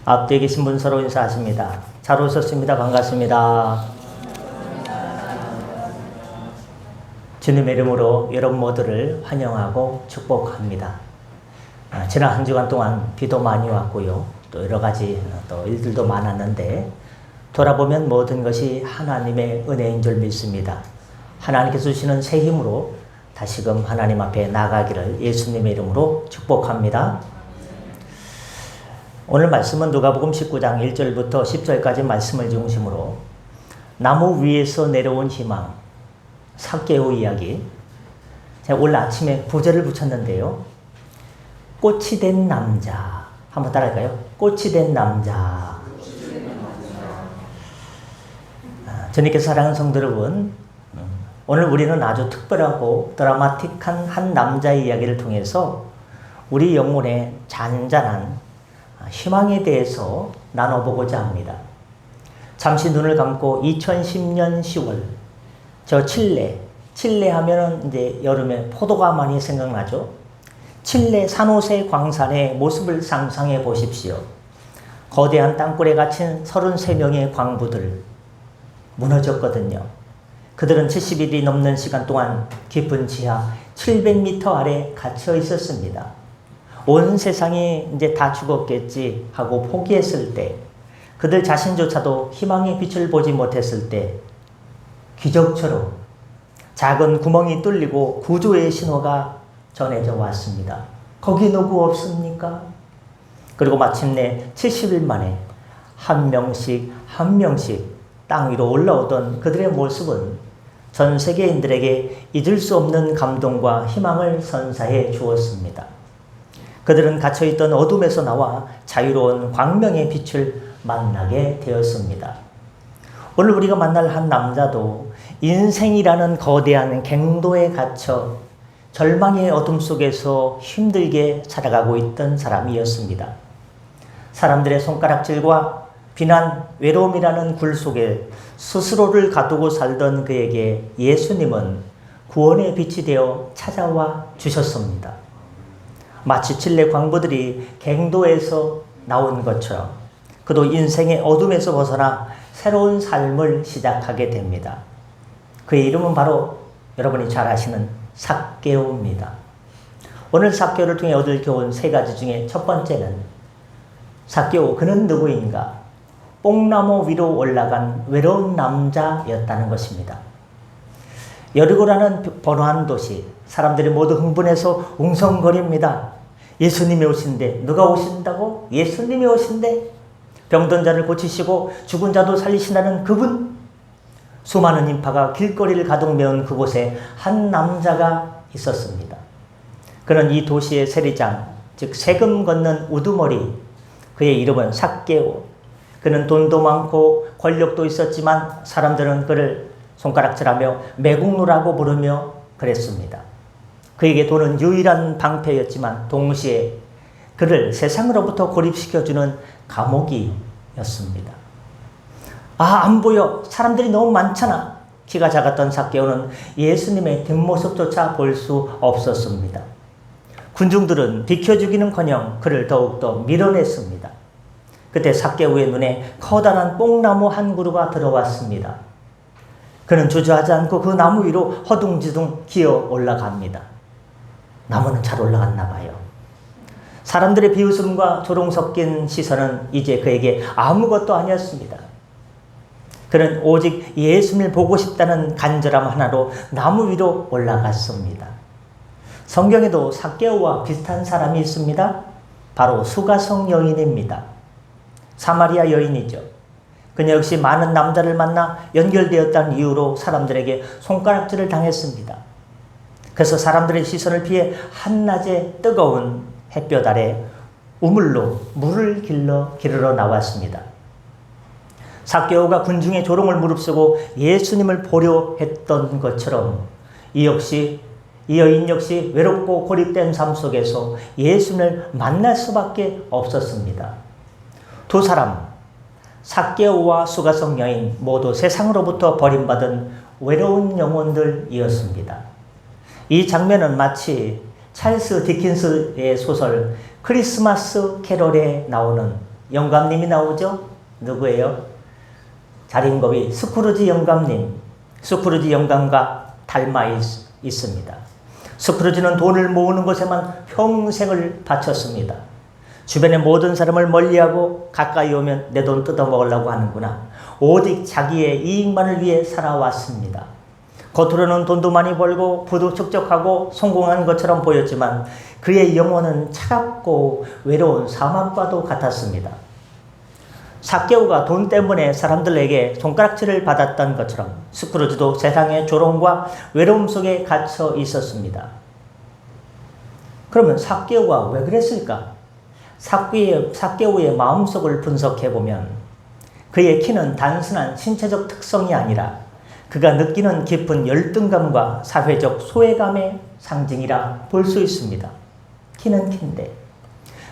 앞뒤에 계신 분 서로 인사하십니다. 잘 오셨습니다. 반갑습니다. 주님의 이름으로 여러분 모두를 환영하고 축복합니다. 지난 한 주간 동안 비도 많이 왔고요. 또 여러 가지 또 일들도 많았는데 돌아보면 모든 것이 하나님의 은혜인 줄 믿습니다. 하나님께서 주시는 새 힘으로 다시금 하나님 앞에 나가기를 예수님의 이름으로 축복합니다. 오늘 말씀은 누가복음 19장 1절부터 10절까지 말씀을 중심으로 나무 위에서 내려온 희망, 삭개오 이야기. 제가 오늘 아침에 부제를 붙였는데요. 꽃이 된 남자. 한번 따라할까요? 꽃이 된 남자. 주님께서 사랑하는 성도 여러분, 오늘 우리는 아주 특별하고 드라마틱한 한 남자의 이야기를 통해서 우리 영혼의 잔잔한 희망에 대해서 나눠보고자 합니다. 잠시 눈을 감고 2010년 10월 저 칠레 하면은 이제 여름에 포도가 많이 생각나죠. 칠레 산호세 광산의 모습을 상상해 보십시오. 거대한 땅굴에 갇힌 33명의 광부들 무너졌거든요. 그들은 70일이 넘는 시간 동안 깊은 지하 700m 아래 갇혀 있었습니다. 온 세상이 이제 다 죽었겠지 하고 포기했을 때, 그들 자신조차도 희망의 빛을 보지 못했을 때 기적처럼 작은 구멍이 뚫리고 구조의 신호가 전해져 왔습니다. 거기 누구 없습니까? 그리고 마침내 70일 만에 한 명씩 땅 위로 올라오던 그들의 모습은 전 세계인들에게 잊을 수 없는 감동과 희망을 선사해 주었습니다. 그들은 갇혀있던 어둠에서 나와 자유로운 광명의 빛을 만나게 되었습니다. 오늘 우리가 만날 한 남자도 인생이라는 거대한 갱도에 갇혀 절망의 어둠 속에서 힘들게 살아가고 있던 사람이었습니다. 사람들의 손가락질과 비난, 외로움이라는 굴 속에 스스로를 가두고 살던 그에게 예수님은 구원의 빛이 되어 찾아와 주셨습니다. 마치 칠레 광부들이 갱도에서 나온 것처럼 그도 인생의 어둠에서 벗어나 새로운 삶을 시작하게 됩니다. 그의 이름은 바로 여러분이 잘 아시는 삭개오입니다. 오늘 삭개오를 통해 얻을 교훈 세 가지 중에 첫 번째는 삭개오, 그는 누구인가? 뽕나무 위로 올라간 외로운 남자였다는 것입니다. 여리고라는 번화한 도시, 사람들이 모두 흥분해서 웅성거립니다. 예수님이 오신대. 누가 오신다고? 예수님이 오신대. 병든 자를 고치시고 죽은 자도 살리신다는 그분. 수많은 인파가 길거리를 가득 메운 그곳에 한 남자가 있었습니다. 그는 이 도시의 세리장, 즉 세금 걷는 우두머리. 그의 이름은 삭개오. 그는 돈도 많고 권력도 있었지만 사람들은 그를 손가락질하며 매국노라고 부르며 그랬습니다. 그에게 돈은 유일한 방패였지만 동시에 그를 세상으로부터 고립시켜주는 감옥이었습니다. 안 보여. 사람들이 너무 많잖아. 키가 작았던 삭개오는 예수님의 뒷모습조차 볼 수 없었습니다. 군중들은 비켜주기는커녕 그를 더욱더 밀어냈습니다. 그때 삭개오의 눈에 커다란 뽕나무 한 그루가 들어왔습니다. 그는 주저하지 않고 그 나무 위로 허둥지둥 기어 올라갑니다. 나무는 잘 올라갔나 봐요. 사람들의 비웃음과 조롱 섞인 시선은 이제 그에게 아무것도 아니었습니다. 그는 오직 예수님을 보고 싶다는 간절함 하나로 나무 위로 올라갔습니다. 성경에도 삭개오와 비슷한 사람이 있습니다. 바로 수가성 여인입니다. 사마리아 여인이죠. 그녀 역시 많은 남자를 만나 연결되었다는 이유로 사람들에게 손가락질을 당했습니다. 그래서 사람들의 시선을 피해 한낮의 뜨거운 햇볕 아래 우물로 물을 기르러 나왔습니다. 삭개오가 군중의 조롱을 무릅쓰고 예수님을 보려 했던 것처럼 이 여인 역시 외롭고 고립된 삶 속에서 예수님을 만날 수밖에 없었습니다. 두 사람, 삭개오와 수가성 여인 모두 세상으로부터 버림받은 외로운 영혼들이었습니다. 이 장면은 마치 찰스 디킨스의 소설 크리스마스 캐럴에 나오는 영감님이 나오죠? 누구예요? 자린고비 스크루지 영감님. 스크루지 영감과 닮아 있습니다. 스크루지는 돈을 모으는 것에만 평생을 바쳤습니다. 주변의 모든 사람을 멀리하고 가까이 오면 내 돈 뜯어먹으려고 하는구나. 오직 자기의 이익만을 위해 살아왔습니다. 겉으로는 돈도 많이 벌고 부도 척척하고 성공한 것처럼 보였지만 그의 영혼은 차갑고 외로운 사막과도 같았습니다. 삭개오가 돈 때문에 사람들에게 손가락질을 받았던 것처럼 스크루지도 세상의 조롱과 외로움 속에 갇혀 있었습니다. 그러면 삭개오가 왜 그랬을까? 삭개오의 마음속을 분석해보면 그의 키는 단순한 신체적 특성이 아니라 그가 느끼는 깊은 열등감과 사회적 소외감의 상징이라 볼 수 있습니다. 키는 키인데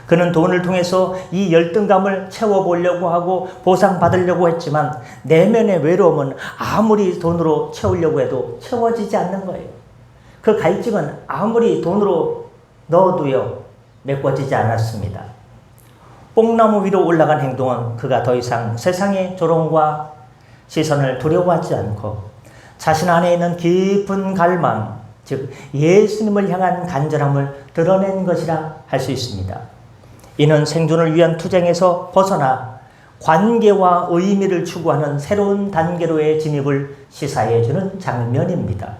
그는 돈을 통해서 이 열등감을 채워보려고 하고 보상받으려고 했지만 내면의 외로움은 아무리 돈으로 채우려고 해도 채워지지 않는 거예요. 그 갈증은 아무리 돈으로 넣어도요 메꿔지지 않았습니다. 뽕나무 위로 올라간 행동은 그가 더 이상 세상의 조롱과 시선을 두려워하지 않고 자신 안에 있는 깊은 갈망, 즉 예수님을 향한 간절함을 드러낸 것이라 할 수 있습니다. 이는 생존을 위한 투쟁에서 벗어나 관계와 의미를 추구하는 새로운 단계로의 진입을 시사해주는 장면입니다.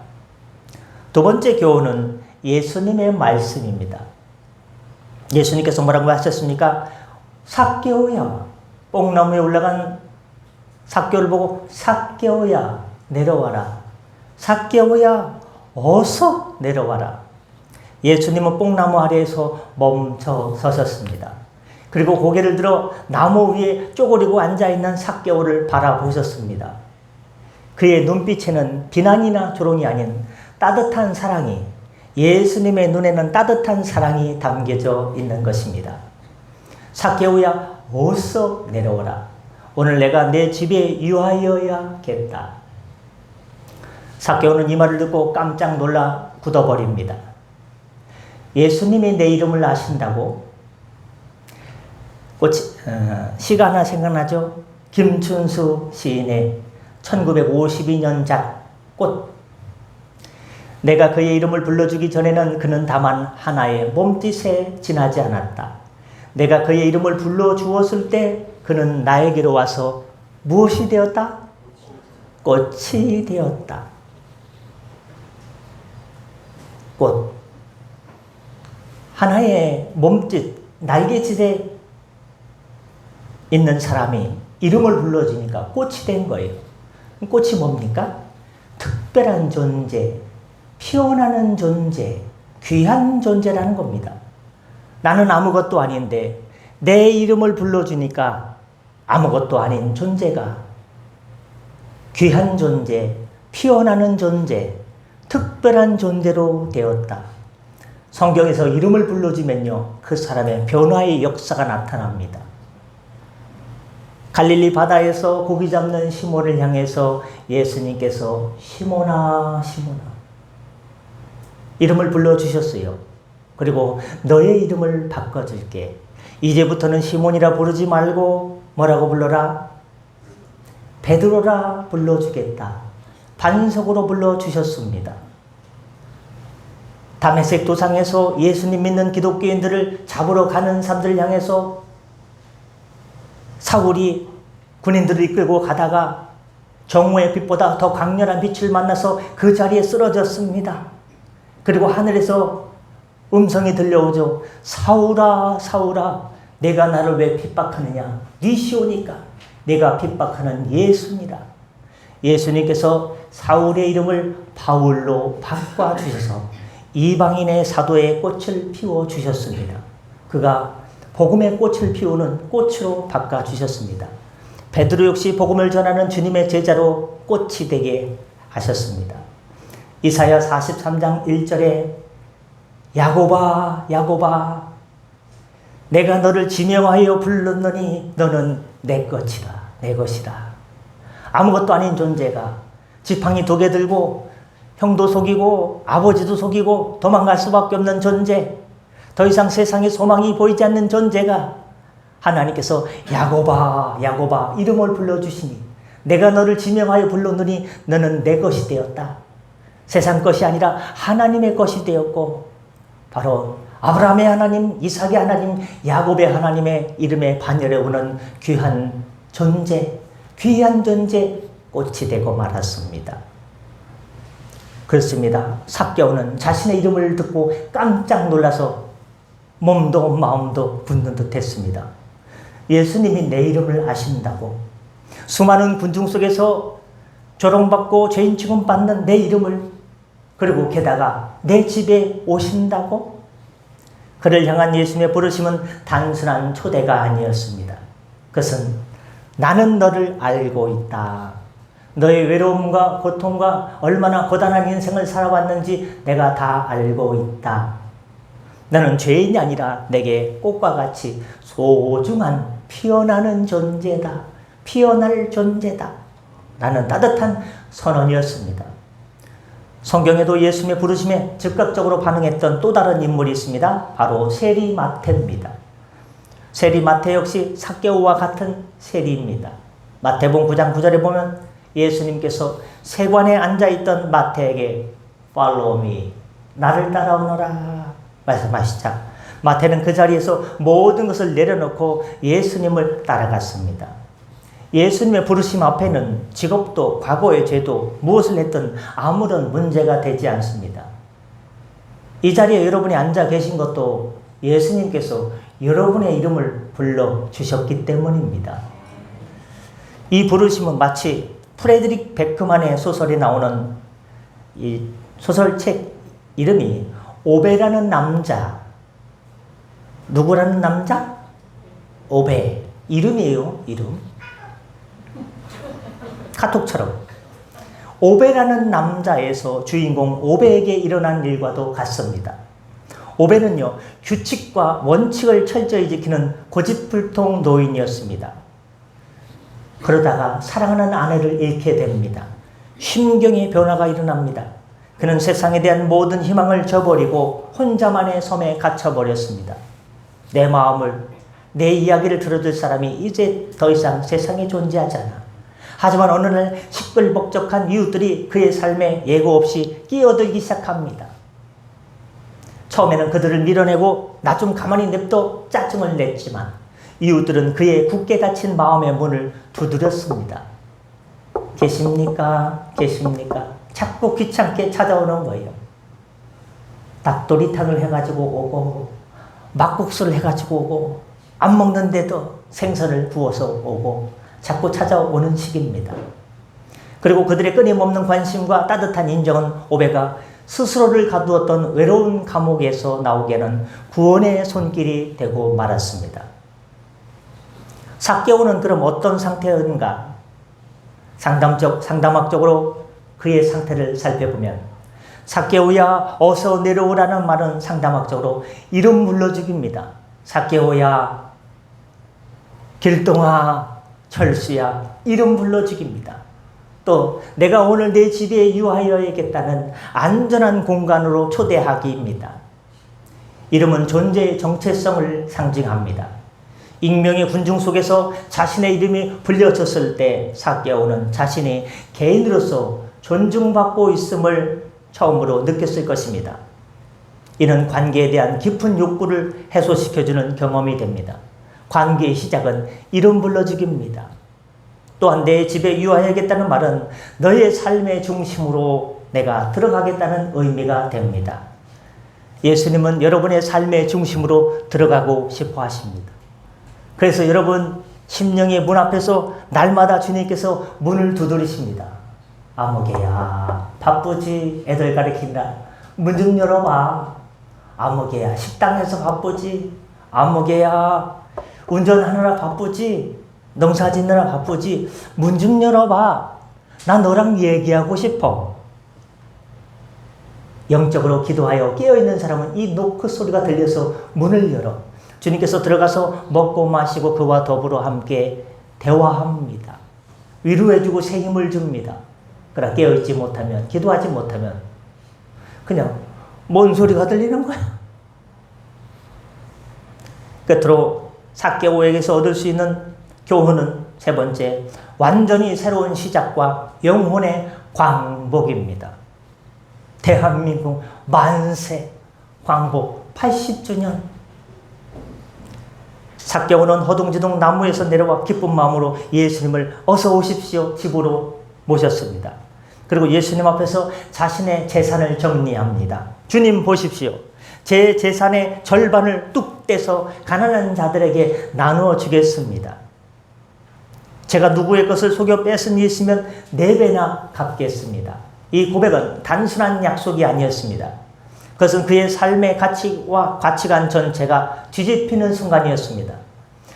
두 번째 교훈은 예수님의 말씀입니다. 예수님께서 뭐라고 하셨습니까? 삭개오야, 뽕나무에 올라간 삭개오를 보고 삭개오야 내려와라. 삭개오야 어서 내려와라. 예수님은 뽕나무 아래에서 멈춰 서셨습니다. 그리고 고개를 들어 나무 위에 쪼그리고 앉아있는 삭개오를 바라보셨습니다. 그의 눈빛에는 비난이나 조롱이 아닌 따뜻한 사랑이, 예수님의 눈에는 따뜻한 사랑이 담겨져 있는 것입니다. 삭개오야 어서 내려오라. 오늘 내가 내 집에 유하여야겠다. 삭개오는 이 말을 듣고 깜짝 놀라 굳어버립니다. 예수님이 내 이름을 아신다고? 시가 하나 생각나죠? 김춘수 시인의 1952년작 꽃. 내가 그의 이름을 불러주기 전에는 그는 다만 하나의 몸짓에 지나지 않았다. 내가 그의 이름을 불러주었을 때 그는 나에게로 와서 무엇이 되었다? 꽃이 되었다. 꽃. 하나의 몸짓, 날개짓에 있는 사람이 이름을 불러주니까 꽃이 된 거예요. 꽃이 뭡니까? 특별한 존재, 피어나는 존재, 귀한 존재라는 겁니다. 나는 아무것도 아닌데 내 이름을 불러주니까 아무것도 아닌 존재가 귀한 존재, 피어나는 존재, 특별한 존재로 되었다. 성경에서 이름을 불러주면요, 그 사람의 변화의 역사가 나타납니다. 갈릴리 바다에서 고기 잡는 시몬을 향해서 예수님께서 시몬아, 시몬아 이름을 불러주셨어요. 그리고 너의 이름을 바꿔줄게. 이제부터는 시몬이라 부르지 말고 뭐라고 불러라? 베드로라 불러주겠다. 반석으로 불러주셨습니다. 다메섹 도상에서 예수님 믿는 기독교인들을 잡으러 가는 사람들을 향해서 사울이 군인들을 이끌고 가다가 정오의 빛보다 더 강렬한 빛을 만나서 그 자리에 쓰러졌습니다. 그리고 하늘에서 음성이 들려오죠. 사울아, 사울아, 내가 나를 왜 핍박하느냐? 네 시오니까 내가 핍박하는 예수니라. 예수님께서 사울의 이름을 바울로 바꿔주셔서 이방인의 사도의 꽃을 피워주셨습니다. 그가 복음의 꽃을 피우는 꽃으로 바꿔주셨습니다. 베드로 역시 복음을 전하는 주님의 제자로 꽃이 되게 하셨습니다. 이사야 43장 1절에 야곱아, 야곱아, 내가 너를 지명하여 불렀느니 너는 내 것이라, 내 것이라. 아무것도 아닌 존재가 지팡이 2개 들고 형도 속이고 아버지도 속이고 도망갈 수밖에 없는 존재, 더 이상 세상에 소망이 보이지 않는 존재가 하나님께서 야곱아 야곱아 이름을 불러주시니 내가 너를 지명하여 불렀느니 너는 내 것이 되었다. 세상 것이 아니라 하나님의 것이 되었고 바로 아브라함의 하나님, 이삭의 하나님, 야곱의 하나님의 이름에 반열에 오는 귀한 존재, 귀한 존재 꽃이 되고 말았습니다. 그렇습니다. 삭개오는 자신의 이름을 듣고 깜짝 놀라서 몸도 마음도 굳는 듯 했습니다. 예수님이 내 이름을 아신다고, 수많은 군중 속에서 조롱받고 죄인 취급받는 내 이름을, 그리고 게다가 내 집에 오신다고? 그를 향한 예수님의 부르심은 단순한 초대가 아니었습니다. 그것은 나는 너를 알고 있다. 너의 외로움과 고통과 얼마나 고단한 인생을 살아왔는지 내가 다 알고 있다. 너는 죄인이 아니라 내게 꽃과 같이 소중한 피어나는 존재다. 피어날 존재다. 라는 따뜻한 선언이었습니다. 성경에도 예수님의 부르심에 즉각적으로 반응했던 또 다른 인물이 있습니다. 바로 세리마태입니다. 세리마태 역시 삭개오와 같은 세리입니다. 마태복음 9장 9절에 보면 예수님께서 세관에 앉아있던 마태에게 Follow me, 나를 따라오너라 말씀하시자 마태는 그 자리에서 모든 것을 내려놓고 예수님을 따라갔습니다. 예수님의 부르심 앞에는 직업도 과거의 죄도 무엇을 했든 아무런 문제가 되지 않습니다. 이 자리에 여러분이 앉아 계신 것도 예수님께서 여러분의 이름을 불러주셨기 때문입니다. 이 부르심은 마치 프레드릭 베크만의 소설에 나오는 이 소설책 이름이 오베라는 남자. 누구라는 남자? 오베. 이름이에요, 이름. 카톡처럼. 오베라는 남자에서 주인공 오베에게 일어난 일과도 같습니다. 오베는요, 규칙과 원칙을 철저히 지키는 고집불통 노인이었습니다. 그러다가 사랑하는 아내를 잃게 됩니다. 심경의 변화가 일어납니다. 그는 세상에 대한 모든 희망을 저버리고 혼자만의 섬에 갇혀버렸습니다. 내 마음을, 내 이야기를 들어줄 사람이 이제 더 이상 세상에 존재하지 않아. 하지만 어느 날 시끌벅적한 이웃들이 그의 삶에 예고 없이 끼어들기 시작합니다. 처음에는 그들을 밀어내고 나 좀 가만히 냅둬 짜증을 냈지만 이웃들은 그의 굳게 닫힌 마음의 문을 두드렸습니다. 계십니까? 계십니까? 자꾸 귀찮게 찾아오는 거예요. 닭도리탕을 해가지고 오고 막국수를 해가지고 오고 안 먹는데도 생선을 구워서 오고 자꾸 찾아오는 식입니다. 그리고 그들의 끊임없는 관심과 따뜻한 인정은 오베가 스스로를 가두었던 외로운 감옥에서 나오게는 구원의 손길이 되고 말았습니다. 삭개오는 그럼 어떤 상태인가? 상담학적으로 그의 상태를 살펴보면 삭개오야 어서 내려오라는 말은 상담학적으로 이름 불러주기입니다. 삭개오야, 길동아, 철수야 이름 불러주기입니다. 또 내가 오늘 내 집에 유하여야겠다는 안전한 공간으로 초대하기입니다. 이름은 존재의 정체성을 상징합니다. 익명의 군중 속에서 자신의 이름이 불려졌을 때 삭개오는 자신이 개인으로서 존중받고 있음을 처음으로 느꼈을 것입니다. 이는 관계에 대한 깊은 욕구를 해소시켜주는 경험이 됩니다. 관계의 시작은 이름 불러주기입니다. 또한 내 집에 유하여야겠다는 말은 너의 삶의 중심으로 내가 들어가겠다는 의미가 됩니다. 예수님은 여러분의 삶의 중심으로 들어가고 싶어 하십니다. 그래서 여러분 심령의 문 앞에서 날마다 주님께서 문을 두드리십니다. 아무개야 바쁘지? 애들 가르친다. 문 좀 열어봐. 아무개야 식당에서 바쁘지? 아무개야 운전하느라 바쁘지? 농사 짓느라 바쁘지? 문 좀 열어봐. 나 너랑 얘기하고 싶어. 영적으로 기도하여 깨어있는 사람은 이 노크 소리가 들려서 문을 열어. 주님께서 들어가서 먹고 마시고 그와 더불어 함께 대화합니다. 위로해주고 새 힘을 줍니다. 그러나 깨어있지 못하면, 기도하지 못하면 그냥 뭔 소리가 들리는 거야. 끝으로 삭개오에게서 얻을 수 있는 교훈은 세 번째, 완전히 새로운 시작과 영혼의 광복입니다. 대한민국 만세 광복 80주년. 삭개오는 허둥지둥 나무에서 내려와 기쁜 마음으로 예수님을 어서 오십시오 집으로 모셨습니다. 그리고 예수님 앞에서 자신의 재산을 정리합니다. 주님 보십시오. 제 재산의 절반을 뚝 떼서 가난한 자들에게 나누어 주겠습니다. 제가 누구의 것을 속여 뺏은 일 있으면 4배나 갚겠습니다. 이 고백은 단순한 약속이 아니었습니다. 그것은 그의 삶의 가치와 가치관 전체가 뒤집히는 순간이었습니다.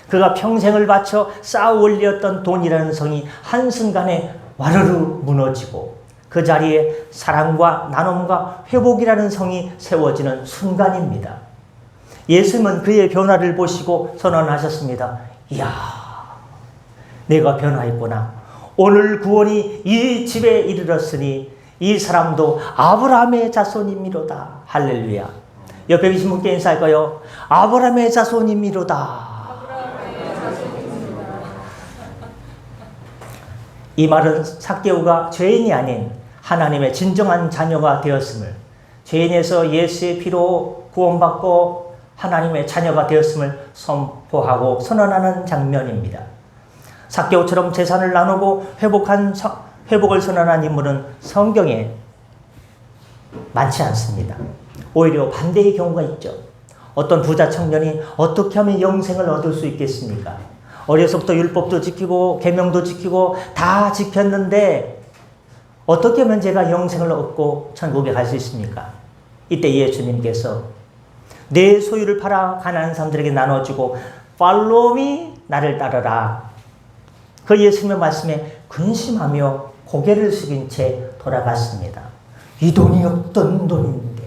그가 평생을 바쳐 쌓아 올렸던 돈이라는 성이 한순간에 와르르 무너지고 그 자리에 사랑과 나눔과 회복이라는 성이 세워지는 순간입니다. 예수님은 그의 변화를 보시고 선언하셨습니다. 이야, 내가 변화했구나. 오늘 구원이 이 집에 이르렀으니 이 사람도 아브라함의 자손이미로다. 할렐루야. 옆에 계신 분께 인사할까요? 아브라함의 자손이미로다. 이 말은 삭개오가 죄인이 아닌 하나님의 진정한 자녀가 되었음을, 죄인에서 예수의 피로 구원받고 하나님의 자녀가 되었음을 선포하고 선언하는 장면입니다. 삭개오처럼 재산을 나누고 회복을 선언한 인물은 성경에 많지 않습니다. 오히려 반대의 경우가 있죠. 어떤 부자 청년이 어떻게 하면 영생을 얻을 수 있겠습니까? 어려서부터 율법도 지키고 계명도 지키고 다 지켰는데 어떻게 하면 제가 영생을 얻고 천국에 갈 수 있습니까? 이때 예수님께서 내 소유를 팔아 가난한 사람들에게 나눠주고 Follow me, 나를 따르라. 그 예수님의 말씀에 근심하며 고개를 숙인 채 돌아갔습니다. 이 돈이 없던 돈인데.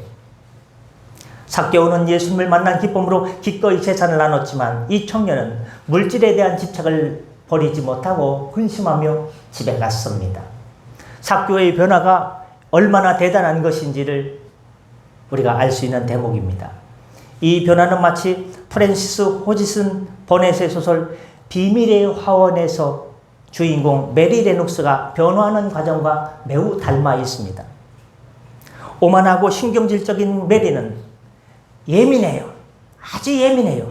삭개오는 예수님을 만난 기쁨으로 기꺼이 재산을 나눴지만 이 청년은 물질에 대한 집착을 버리지 못하고 근심하며 집에 갔습니다. 삭개오의 변화가 얼마나 대단한 것인지를 우리가 알 수 있는 대목입니다. 이 변화는 마치 프랜시스 호지슨 버넷의 소설 비밀의 화원에서 주인공 메리 레녹스가 변화하는 과정과 매우 닮아 있습니다. 오만하고 신경질적인 메리는 예민해요. 아주 예민해요.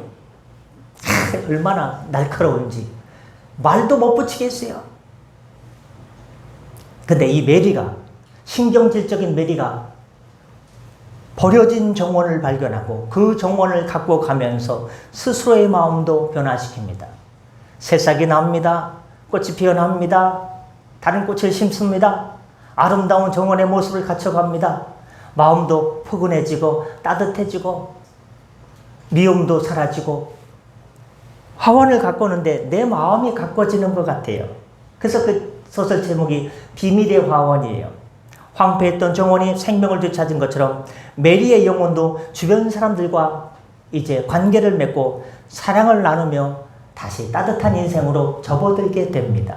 얼마나 날카로운지 말도 못 붙이겠어요. 근데 이 메리가, 신경질적인 메리가 버려진 정원을 발견하고 그 정원을 갖고 가면서 스스로의 마음도 변화시킵니다. 새싹이 납니다. 꽃이 피어납니다. 다른 꽃을 심습니다. 아름다운 정원의 모습을 갖춰갑니다. 마음도 포근해지고 따뜻해지고 미움도 사라지고 화원을 가꾸는데 내 마음이 가꿔지는 것 같아요. 그래서 그 소설 제목이 비밀의 화원이에요. 황폐했던 정원이 생명을 되찾은 것처럼 메리의 영혼도 주변 사람들과 이제 관계를 맺고 사랑을 나누며 다시 따뜻한 인생으로 접어들게 됩니다.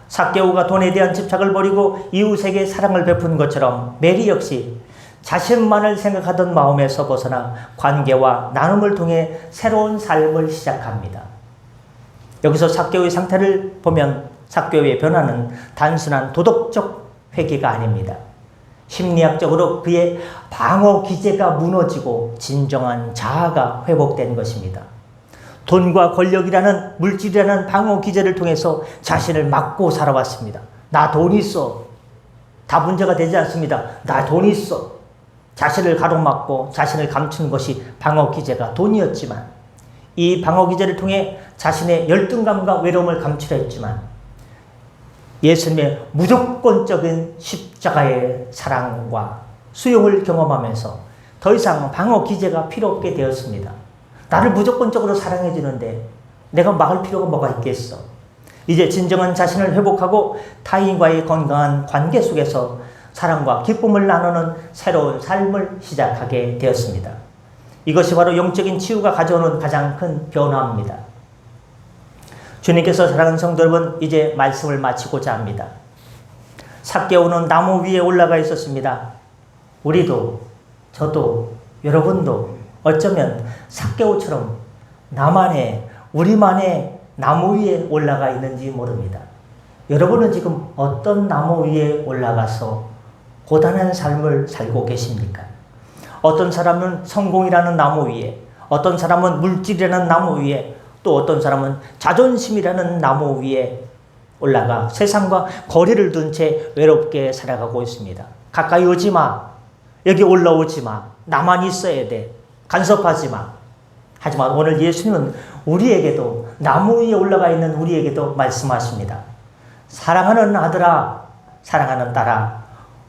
삭개오가 돈에 대한 집착을 버리고 이웃에게 사랑을 베푼 것처럼 메리 역시 자신만을 생각하던 마음에서 벗어나 관계와 나눔을 통해 새로운 삶을 시작합니다. 여기서 삭개오의 상태를 보면 삭개오의 변화는 단순한 도덕적 회개가 아닙니다. 심리학적으로 그의 방어 기제가 무너지고 진정한 자아가 회복된 것입니다. 돈과 권력이라는 물질이라는 방어 기제를 통해서 자신을 막고 살아왔습니다. 나 돈 있어. 다 문제가 되지 않습니다. 나 돈 있어. 자신을 가로막고 자신을 감춘 것이 방어 기제가 돈이었지만 이 방어 기제를 통해 자신의 열등감과 외로움을 감추려 했지만 예수님의 무조건적인 십자가의 사랑과 수용을 경험하면서 더 이상 방어 기제가 필요 없게 되었습니다. 나를 무조건적으로 사랑해 주는데 내가 막을 필요가 뭐가 있겠어. 이제 진정한 자신을 회복하고 타인과의 건강한 관계 속에서 사랑과 기쁨을 나누는 새로운 삶을 시작하게 되었습니다. 이것이 바로 영적인 치유가 가져오는 가장 큰 변화입니다. 주님께서 사랑하는 성도 여러분, 이제 말씀을 마치고자 합니다. 삭개오는 나무 위에 올라가 있었습니다. 우리도, 저도, 여러분도 어쩌면 삭개오처럼 나만의 우리만의 나무 위에 올라가 있는지 모릅니다. 여러분은 지금 어떤 나무 위에 올라가서 고단한 삶을 살고 계십니까? 어떤 사람은 성공이라는 나무 위에, 어떤 사람은 물질이라는 나무 위에, 또 어떤 사람은 자존심이라는 나무 위에 올라가 세상과 거리를 둔 채 외롭게 살아가고 있습니다. 가까이 오지 마. 여기 올라오지 마. 나만 있어야 돼. 간섭하지 마. 하지만 오늘 예수님은 우리에게도, 나무 위에 올라가 있는 우리에게도 말씀하십니다. 사랑하는 아들아, 사랑하는 딸아,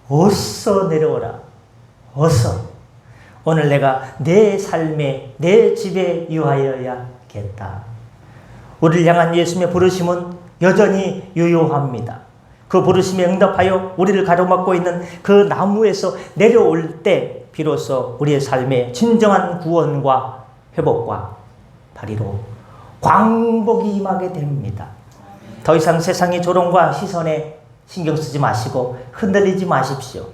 어서 내려오라. 어서. 오늘 내가 내 삶에, 내 집에 유하여야겠다. 우리를 향한 예수님의 부르심은 여전히 유효합니다. 그 부르심에 응답하여 우리를 가로막고 있는 그 나무에서 내려올 때 비로소 우리의 삶에 진정한 구원과 회복과 바리로 광복이 임하게 됩니다. 더 이상 세상의 조롱과 시선에 신경 쓰지 마시고 흔들리지 마십시오.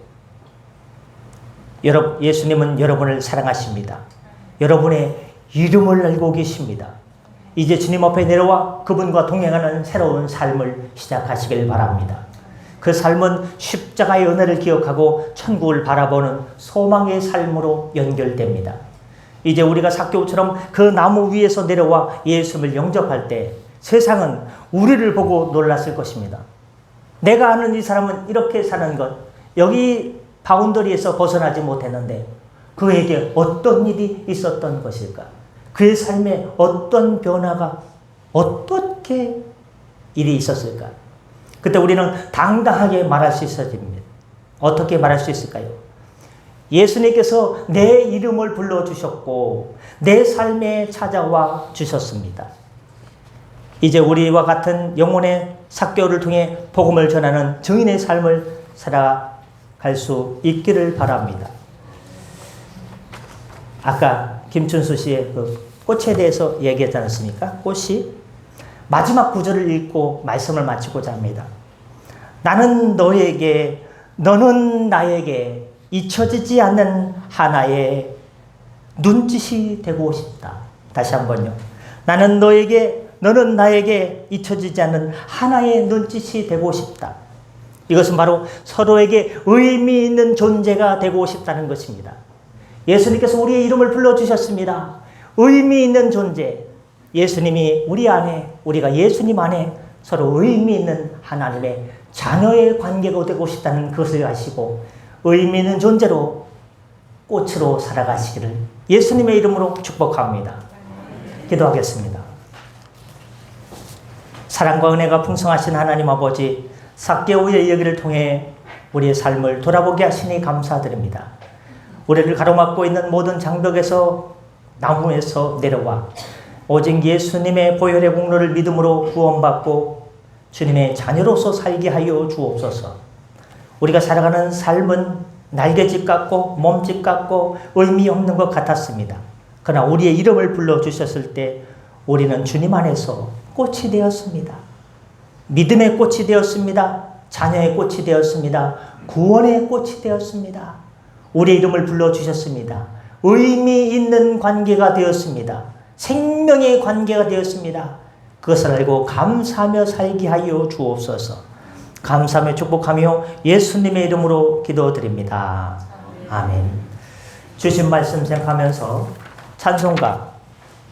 예수님은 여러분을 사랑하십니다. 여러분의 이름을 알고 계십니다. 이제 주님 앞에 내려와 그분과 동행하는 새로운 삶을 시작하시길 바랍니다. 그 삶은 십자가의 은혜를 기억하고 천국을 바라보는 소망의 삶으로 연결됩니다. 이제 우리가 삭개오처럼 그 나무 위에서 내려와 예수님을 영접할 때 세상은 우리를 보고 놀랐을 것입니다. 내가 아는 이 사람은 이렇게 사는 것, 여기 바운더리에서 벗어나지 못했는데 그에게 어떤 일이 있었던 것일까? 그의 삶에 어떤 변화가, 어떻게 일이 있었을까? 그때 우리는 당당하게 말할 수 있어집니다. 어떻게 말할 수 있을까요? 예수님께서 내 이름을 불러주셨고 내 삶에 찾아와 주셨습니다. 이제 우리와 같은 영혼의 삭개오를 통해 복음을 전하는 증인의 삶을 살아갈 수 있기를 바랍니다. 아까 김춘수 씨의 그 꽃에 대해서 얘기하지 않았습니까? 꽃이 마지막 구절을 읽고 말씀을 마치고자 합니다. 나는 너에게, 너는 나에게 잊혀지지 않는 하나의 눈짓이 되고 싶다. 다시 한번요. 나는 너에게, 너는 나에게 잊혀지지 않는 하나의 눈짓이 되고 싶다. 이것은 바로 서로에게 의미 있는 존재가 되고 싶다는 것입니다. 예수님께서 우리의 이름을 불러주셨습니다. 의미 있는 존재. 예수님이 우리 안에, 우리가 예수님 안에 서로 의미 있는 하나님의 자녀의 관계가 되고 싶다는 것을 아시고 의미 있는 존재로 꽃으로 살아가시기를 예수님의 이름으로 축복합니다. 기도하겠습니다. 사랑과 은혜가 풍성하신 하나님 아버지, 삭개오의 이야기를 통해 우리의 삶을 돌아보게 하시니 감사드립니다. 우리를 가로막고 있는 모든 장벽에서, 나무에서 내려와 오직 예수님의 보혈의 공로를 믿음으로 구원받고 주님의 자녀로서 살게 하여 주옵소서. 우리가 살아가는 삶은 날개짓 같고 몸짓 같고 의미 없는 것 같았습니다. 그러나 우리의 이름을 불러주셨을 때 우리는 주님 안에서 꽃이 되었습니다. 믿음의 꽃이 되었습니다. 자녀의 꽃이 되었습니다. 구원의 꽃이 되었습니다. 우리의 이름을 불러주셨습니다. 의미 있는 관계가 되었습니다. 생명의 관계가 되었습니다. 그것을 알고 감사하며 살게 하여 주옵소서. 감사하며 축복하며 예수님의 이름으로 기도드립니다. 아멘. 주신 말씀 생각하면서 찬송가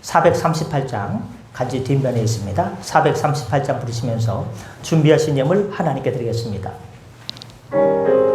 438장 간지 뒷면에 있습니다. 438장 부르시면서 준비하신 예물 하나님께 드리겠습니다.